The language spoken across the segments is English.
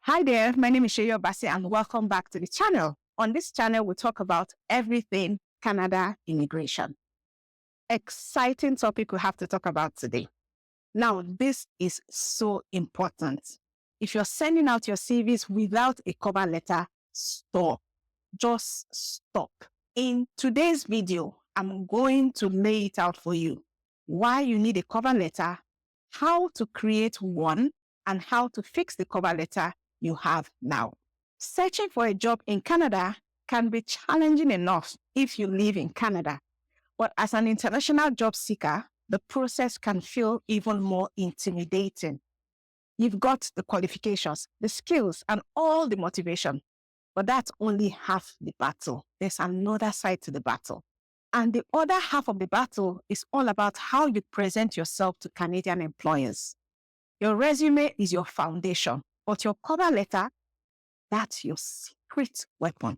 Hi there, my name is Sheyo Basi and welcome back to the channel. On this channel, we talk about everything Canada immigration. Exciting topic we have to talk about today. Now, this is so important. If you're sending out your CVs without a cover letter, stop. Just stop. In today's video, I'm going to lay it out for you. Why you need a cover letter, how to create one, and how to fix the cover letter you have now. Searching for a job in Canada can be challenging enough if you live in Canada. But as an international job seeker, the process can feel even more intimidating. You've got the qualifications, the skills, and all the motivation. But that's only half the battle. There's another side to the battle. And the other half of the battle is all about how you present yourself to Canadian employers. Your resume is your foundation, but your cover letter, that's your secret weapon.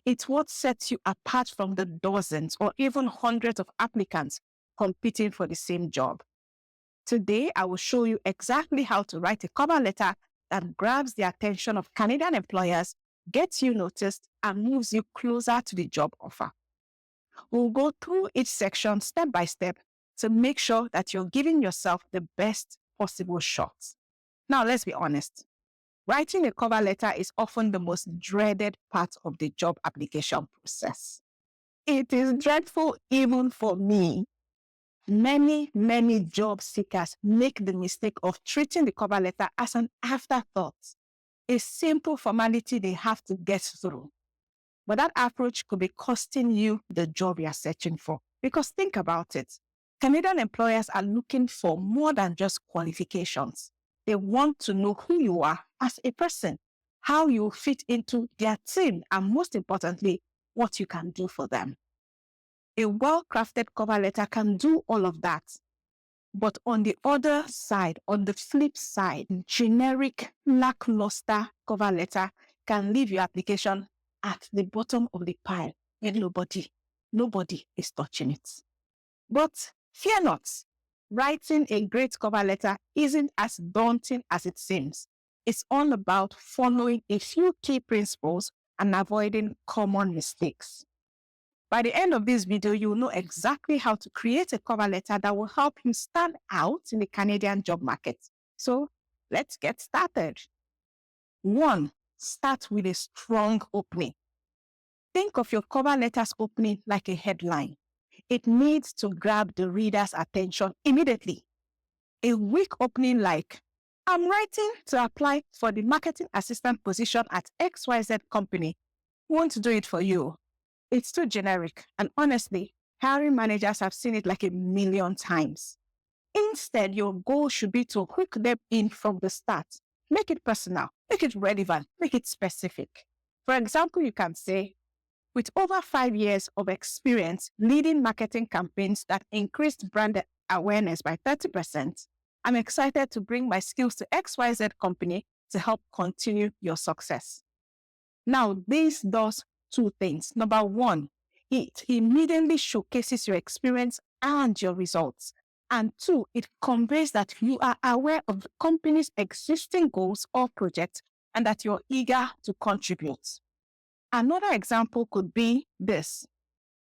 It's what sets you apart from the dozens or even hundreds of applicants competing for the same job. Today, I will show you exactly how to write a cover letter that grabs the attention of Canadian employers, gets you noticed, and moves you closer to the job offer. We'll go through each section step by step to make sure that you're giving yourself the best possible shot. Now, let's be honest. Writing a cover letter is often the most dreaded part of the job application process. It is dreadful even for me. Many job seekers make the mistake of treating the cover letter as an afterthought, a simple formality they have to get through. But that approach could be costing you the job you are searching for. Because think about it. Canadian employers are looking for more than just qualifications. They want to know who you are as a person, how you fit into their team, and most importantly, what you can do for them. A well-crafted cover letter can do all of that. But on the other side, on the flip side, generic, lackluster cover letter can leave your application at the bottom of the pile and nobody is touching it. But fear not, writing a great cover letter isn't as daunting as it seems. It's all about following a few key principles and avoiding common mistakes. By the end of this video, you'll know exactly how to create a cover letter that will help you stand out in the Canadian job market. So let's get started. 1. Start with a strong opening. Think of your cover letter's opening like a headline. It needs to grab the reader's attention immediately. A weak opening like, I'm writing to apply for the marketing assistant position at XYZ company, won't do it for you. It's too generic, and honestly, hiring managers have seen it like 1,000,000 times. Instead, your goal should be to hook them in from the start. Make it personal, make it relevant, make it specific. For example, you can say, with over 5 years of experience leading marketing campaigns that increased brand awareness by 30%, I'm excited to bring my skills to XYZ company to help continue your success. Now, this does 2 things. Number 1, it immediately showcases your experience and your results. And 2, it conveys that you are aware of the company's existing goals or projects and that you're eager to contribute. Another example could be this.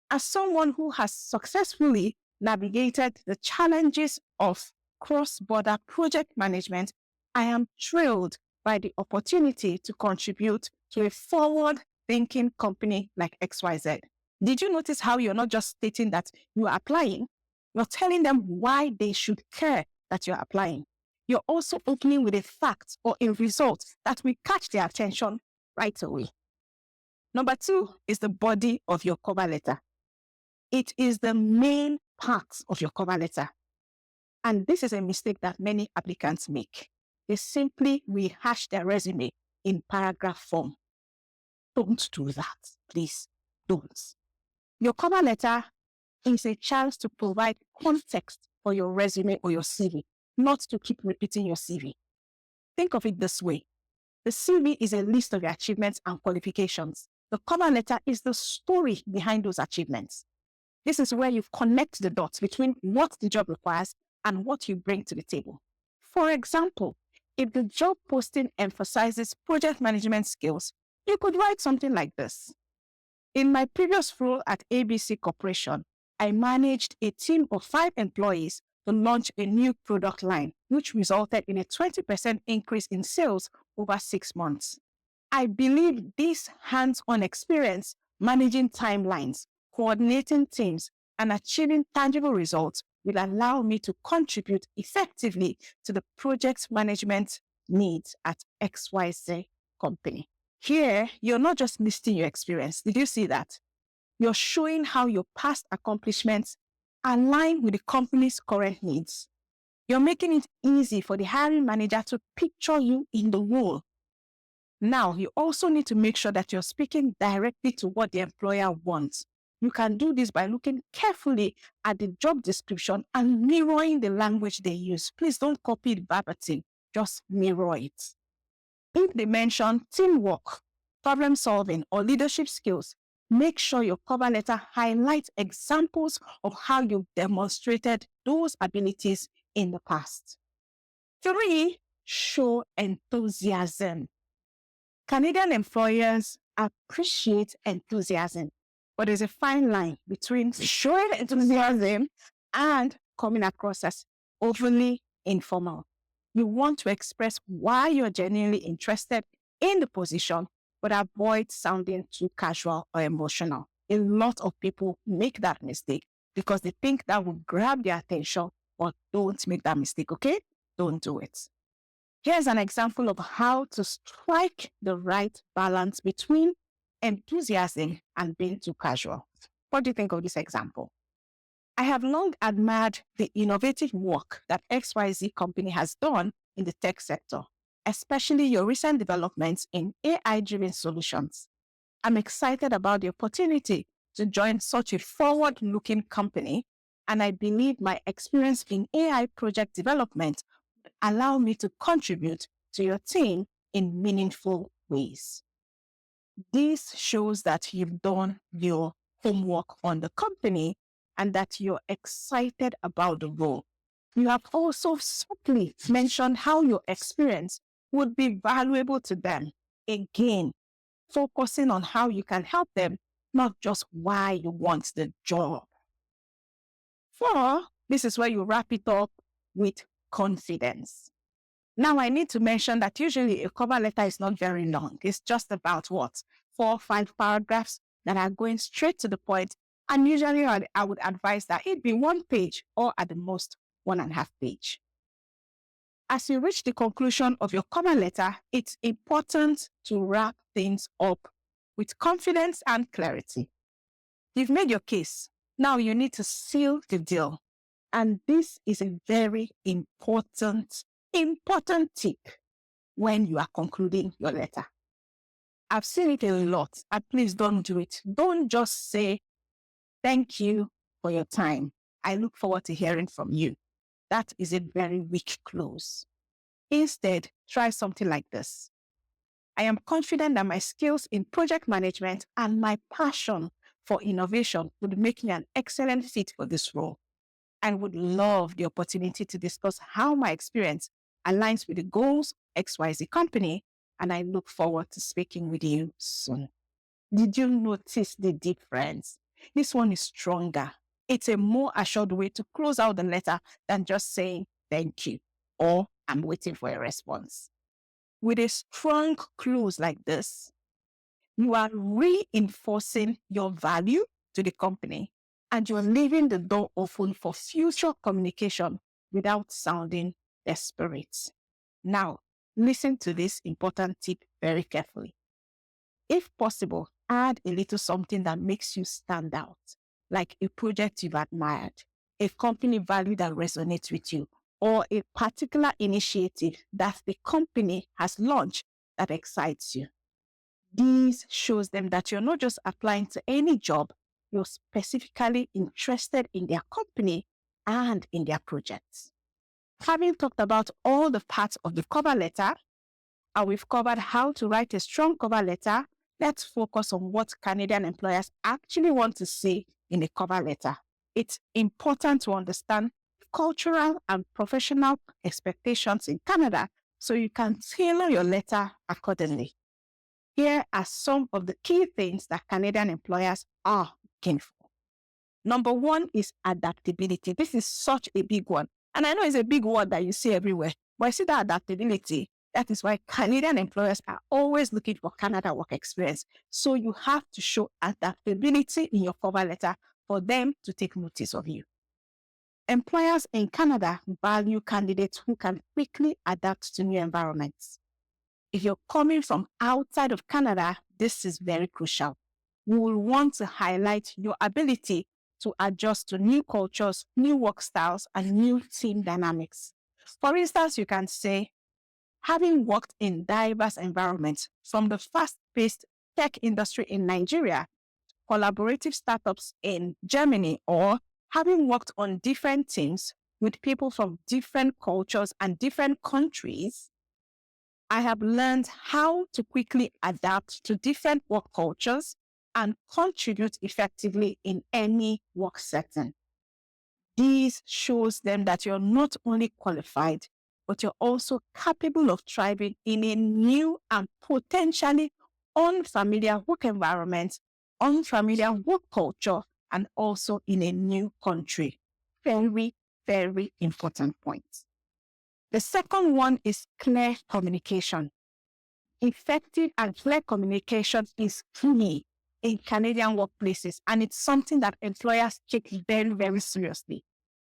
As someone who has successfully navigated the challenges of cross-border project management, I am thrilled by the opportunity to contribute to a forward-thinking company like XYZ. Did you notice how you're not just stating that you are applying? You're telling them why they should care that you're applying. You're also opening with a fact or a result that will catch their attention right away. Number 2 is the body of your cover letter. It is the main part of your cover letter. And this is a mistake that many applicants make. They simply rehash their resume in paragraph form. Don't do that, please. Don't. Your cover letter is a chance to provide context for your resume or your CV, not to keep repeating your CV. Think of it this way. The CV is a list of your achievements and qualifications. The cover letter is the story behind those achievements. This is where you connect the dots between what the job requires and what you bring to the table. For example, If the job posting emphasizes project management skills, you could write something like this. In my previous role at ABC Corporation, I managed a team of 5 employees to launch a new product line, which resulted in a 20% increase in sales over 6 months. I believe this hands-on experience managing timelines, coordinating teams, and achieving tangible results will allow me to contribute effectively to the project management needs at XYZ company. Here, you're not just listing your experience. Did you see that? You're showing how your past accomplishments align with the company's current needs. You're making it easy for the hiring manager to picture you in the role. Now, you also need to make sure that you're speaking directly to what the employer wants. You can do this by looking carefully at the job description and mirroring the language they use. Please don't copy it verbatim, just mirror it. If they mention teamwork, problem solving, or leadership skills, make sure your cover letter highlights examples of how you've demonstrated those abilities in the past. 3, show enthusiasm. Canadian employers appreciate enthusiasm, but there's a fine line between showing enthusiasm and coming across as overly informal. You want to express why you're genuinely interested in the position, but avoid sounding too casual or emotional. A lot of people make that mistake because they think that will grab their attention, but don't make that mistake, okay? Don't do it. Here's an example of how to strike the right balance between enthusiasm and being too casual. What do you think of this example? I have long admired the innovative work that XYZ company has done in the tech sector, especially your recent developments in AI-driven solutions. I'm excited about the opportunity to join such a forward-looking company, and I believe my experience in AI project development will allow me to contribute to your team in meaningful ways. This shows that you've done your homework on the company and that you're excited about the role. You have also subtly mentioned how your experience would be valuable to them. Again, focusing on how you can help them, not just why you want the job. 4, this is where you wrap it up with confidence. Now, I need to mention that usually a cover letter is not very long. It's just about 4 or 5 paragraphs that are going straight to the point. And usually I would advise that it be 1 page or at the most 1.5 pages. As you reach the conclusion of your cover letter, it's important to wrap things up with confidence and clarity. You've made your case. Now you need to seal the deal. And this is a very important tip when you are concluding your letter. I've seen it a lot, and please don't do it. Don't just say, "Thank you for your time. I look forward to hearing from you." That is a very weak close. Instead, try something like this. I am confident that my skills in project management and my passion for innovation would make me an excellent fit for this role. I would love the opportunity to discuss how my experience aligns with the goals of XYZ company, and I look forward to speaking with you soon. Did you notice the difference? This one is stronger. It's a more assured way to close out the letter than just saying thank you or I'm waiting for a response. With a strong close like this, you are reinforcing your value to the company and you're leaving the door open for future communication without sounding desperate. Now, listen to this important tip very carefully. If possible, add a little something that makes you stand out, like a project you've admired, a company value that resonates with you, or a particular initiative that the company has launched that excites you. This shows them that you're not just applying to any job, you're specifically interested in their company and in their projects. Having talked about all the parts of the cover letter, and we've covered how to write a strong cover letter, let's focus on what Canadian employers actually want to see in a cover letter. It's important to understand cultural and professional expectations in Canada so you can tailor your letter accordingly. Here are some of the key things that Canadian employers are looking for. Number one is adaptability. This is such a big one. And I know it's a big word that you see everywhere, but I see that adaptability. That is why Canadian employers are always looking for Canada work experience. So you have to show adaptability in your cover letter for them to take notice of you. Employers in Canada value candidates who can quickly adapt to new environments. If you're coming from outside of Canada, this is very crucial. We will want to highlight your ability to adjust to new cultures, new work styles, and new team dynamics. For instance, you can say, having worked in diverse environments from the fast-paced tech industry in Nigeria, collaborative startups in Germany, or having worked on different teams with people from different cultures and different countries, I have learned how to quickly adapt to different work cultures and contribute effectively in any work setting. This shows them that you're not only qualified, but you're also capable of thriving in a new and potentially unfamiliar work environment, unfamiliar work culture, and also in a new country. Very, very important point. The second one is clear communication. Effective and clear communication is key in Canadian workplaces, and it's something that employers take very, very seriously.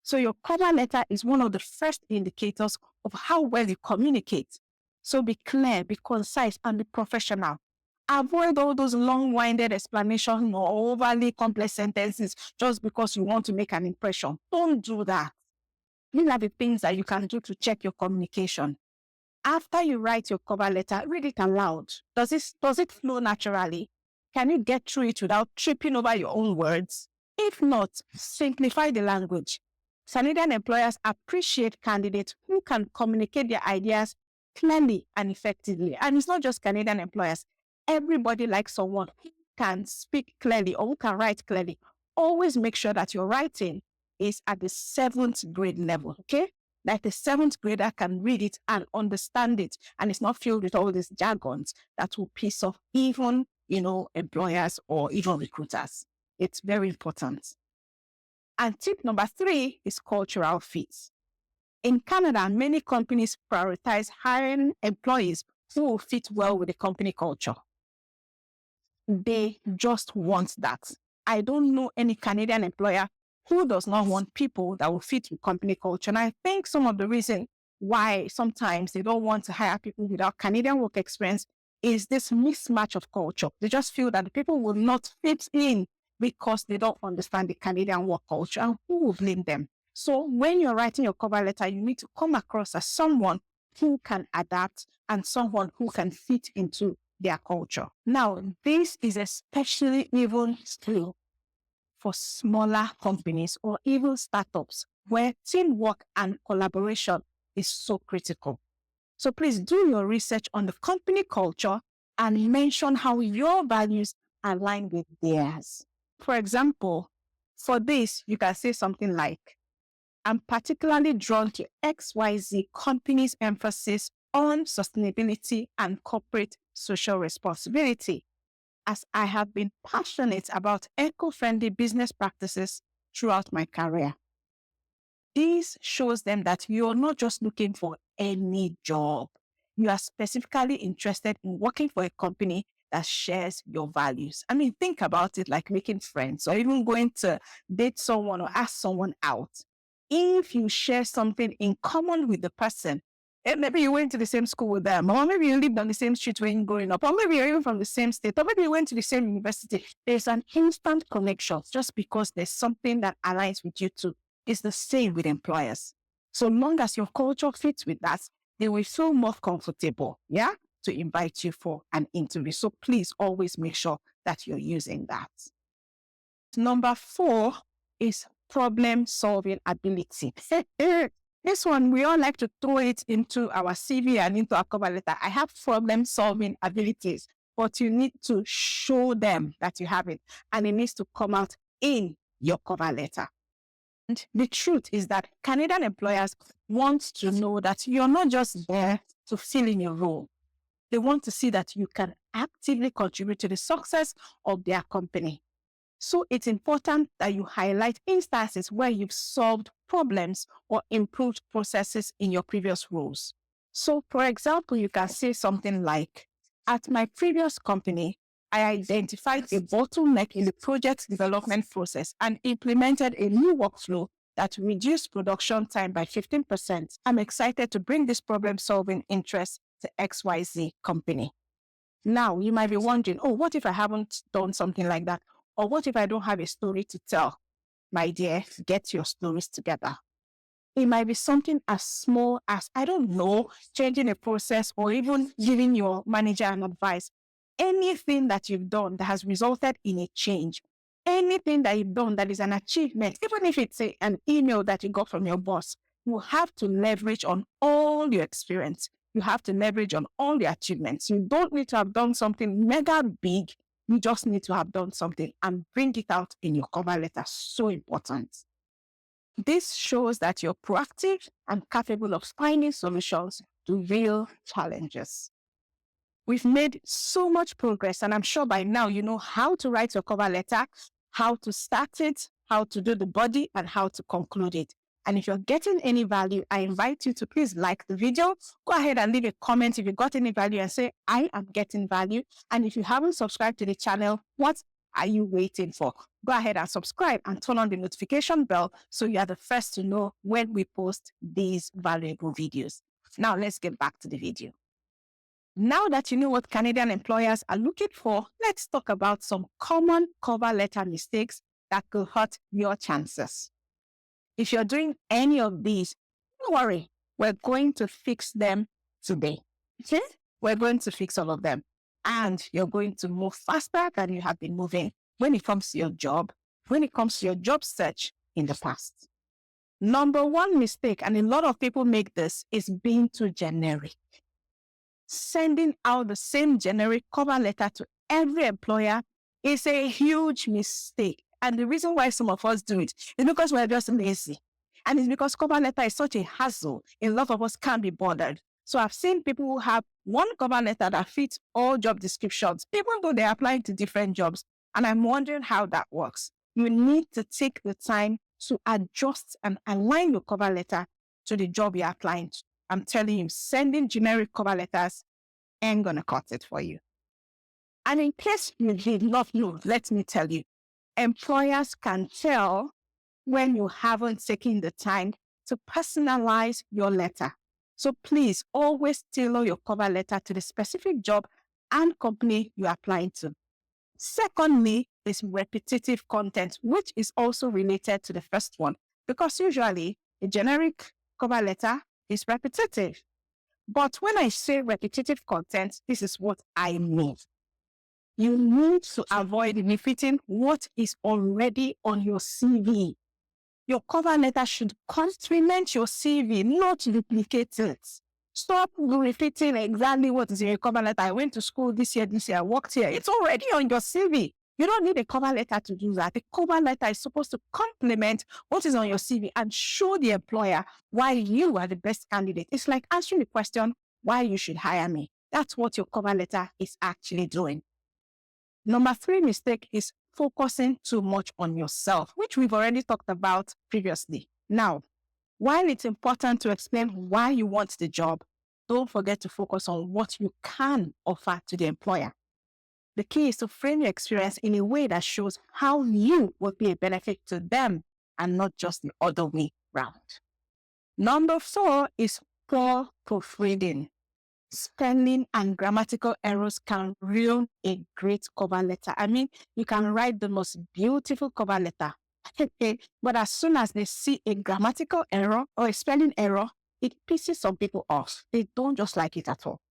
So your cover letter is one of the first indicators of how well you communicate. So be clear, be concise, and be professional. Avoid all those long-winded explanations or overly complex sentences just because you want to make an impression. Don't do that. These are the things that you can do to check your communication. After you write your cover letter, read it aloud. Does it flow naturally? Can you get through it without tripping over your own words? If not, simplify the language. Canadian employers appreciate candidates who can communicate their ideas clearly and effectively. And it's not just Canadian employers. Everybody likes someone who can speak clearly or who can write clearly. Always make sure that your writing is at the 7th grade level, okay? That the 7th grader can read it and understand it, and it's not filled with all these jargons that will piss off even, employers or even recruiters. It's very important. And tip number 3 is cultural fit. In Canada, many companies prioritize hiring employees who will fit well with the company culture. They just want that. I don't know any Canadian employer who does not want people that will fit with company culture. And I think some of the reason why sometimes they don't want to hire people without Canadian work experience is this mismatch of culture. They just feel that the people will not fit in because they don't understand the Canadian work culture. And who will blame them? So when you're writing your cover letter, you need to come across as someone who can adapt and someone who can fit into their culture. Now, this is especially even true for smaller companies or even startups where teamwork and collaboration is so critical. So please do your research on the company culture and mention how your values align with theirs. For example, for this, you can say something like, I'm particularly drawn to XYZ company's emphasis on sustainability and corporate social responsibility, as I have been passionate about eco-friendly business practices throughout my career. This shows them that you're not just looking for any job. You are specifically interested in working for a company that shares your values. I mean, think about it like making friends or even going to date someone or ask someone out. If you share something in common with the person, maybe you went to the same school with them, or maybe you lived on the same street when you're growing up, or maybe you're even from the same state, or maybe you went to the same university. There's an instant connection just because there's something that aligns with you too. It's the same with employers. So long as your culture fits with that, they will feel more comfortable, to invite you for an interview. So please always make sure that you're using that. Number 4 is problem-solving ability. This one, we all like to throw it into our CV and into our cover letter. I have problem-solving abilities, but you need to show them that you have it, and it needs to come out in your cover letter. The truth is that Canadian employers want to know that you're not just there to fill in your role. They want to see that you can actively contribute to the success of their company. So it's important that you highlight instances where you've solved problems or improved processes in your previous roles. So, for example, you can say something like, at my previous company, I identified a bottleneck in the project development process and implemented a new workflow that reduced production time by 15%. I'm excited to bring this problem-solving interest to XYZ company. Now, you might be wondering, oh, what if I haven't done something like that? Or what if I don't have a story to tell? My dear, get your stories together. It might be something as small as, I don't know, changing a process or even giving your manager an advice. Anything that you've done that has resulted in a change, anything that you've done that is an achievement, even if it's an email that you got from your boss, you have to leverage on all your experience. You have to leverage on all your achievements. You don't need to have done something mega big. You just need to have done something and bring it out in your cover letter. So important. This shows that you're proactive and capable of finding solutions to real challenges. We've made so much progress, and I'm sure by now you know how to write your cover letter, how to start it, how to do the body, and how to conclude it. And if you're getting any value, I invite you to please like the video. Go ahead and leave a comment if you got any value and say, I am getting value. And if you haven't subscribed to the channel, what are you waiting for? Go ahead and subscribe and turn on the notification bell so you are the first to know when we post these valuable videos. Now let's get back to the video. Now that you know what Canadian employers are looking for, let's talk about some common cover letter mistakes that could hurt your chances. If you're doing any of these, don't worry, we're going to fix them today. Okay? We're going to fix all of them. And you're going to move faster than you have been moving when it comes to your job, when it comes to your job search in the past. Number one mistake, and a lot of people make this, is being too generic. Sending out the same generic cover letter to every employer is a huge mistake. And the reason why some of us do it is because we're just lazy. And it's because cover letter is such a hassle. A lot of us can't be bothered. So I've seen people who have one cover letter that fits all job descriptions, even though they're applying to different jobs. And I'm wondering how that works. You need to take the time to adjust and align your cover letter to the job you're applying to. I'm telling you, sending generic cover letters ain't going to cut it for you. And in case you did not know, let me tell you, employers can tell when you haven't taken the time to personalize your letter. So please always tailor your cover letter to the specific job and company you're applying to. Secondly, is repetitive content, which is also related to the first one, because usually a generic cover letter is repetitive. But when I say repetitive content, this is what I mean. You need to avoid repeating what is already on your CV. Your cover letter should complement your CV, not duplicate it. Stop repeating exactly what is in your cover letter. I went to school this year, I worked here. It's already on your CV. You don't need a cover letter to do that. The cover letter is supposed to complement what is on your CV and show the employer why you are the best candidate. It's like answering the question, why you should hire me. That's what your cover letter is actually doing. Number 3 mistake is focusing too much on yourself, which we've already talked about previously. Now, while it's important to explain why you want the job, don't forget to focus on what you can offer to the employer. The key is to frame your experience in a way that shows how you will be a benefit to them and not just the other way round. Number 4 is poor proofreading. Spelling and grammatical errors can ruin a great cover letter. I mean, you can write the most beautiful cover letter, but as soon as they see a grammatical error or a spelling error, it pisses some people off. They don't just like it at all.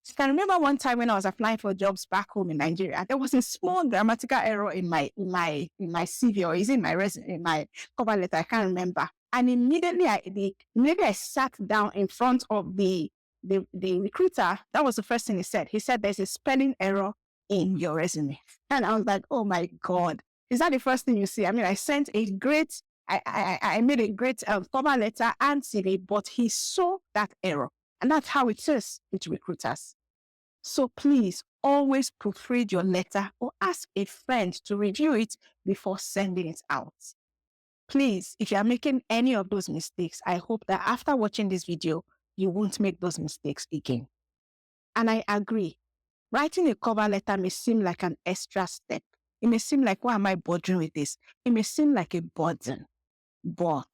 I can remember one time when I was applying for jobs back home in Nigeria, there was a small grammatical error in my CV, or is it in my resume, in my cover letter? I can't remember. And immediately I sat down in front of the recruiter. That was the first thing he said. He said, there's a spelling error in your resume. And I was like, oh my God, is that the first thing you see? I mean, I sent a great I made a great cover letter and CV, but he saw that error. And that's how it is with recruiters. So please always proofread your letter or ask a friend to review it before sending it out. Please, if you are making any of those mistakes, I hope that after watching this video, you won't make those mistakes again. And I agree. Writing a cover letter may seem like an extra step. It may seem like, why am I bothering with this? It may seem like a burden, but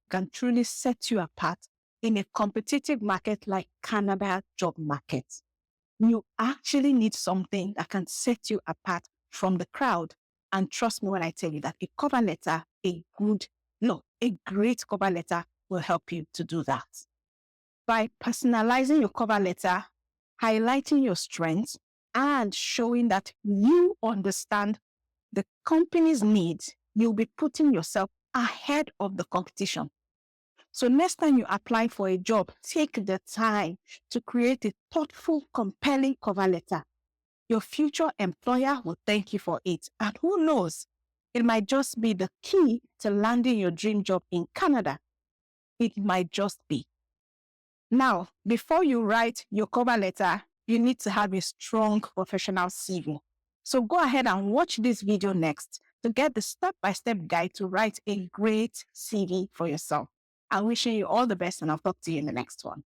can truly set you apart in a competitive market like Canada job market. You actually need something that can set you apart from the crowd. And trust me when I tell you that a cover letter, a great cover letter will help you to do that. By personalizing your cover letter, highlighting your strengths, and showing that you understand the company's needs, you'll be putting yourself ahead of the competition. So next time you apply for a job, take the time to create a thoughtful, compelling cover letter. Your future employer will thank you for it. And who knows, it might just be the key to landing your dream job in Canada. It might just be. Now, before you write your cover letter, you need to have a strong professional CV. So go ahead and watch this video next to get the step-by-step guide to write a great CV for yourself. I'm wishing you all the best, and I'll talk to you in the next one.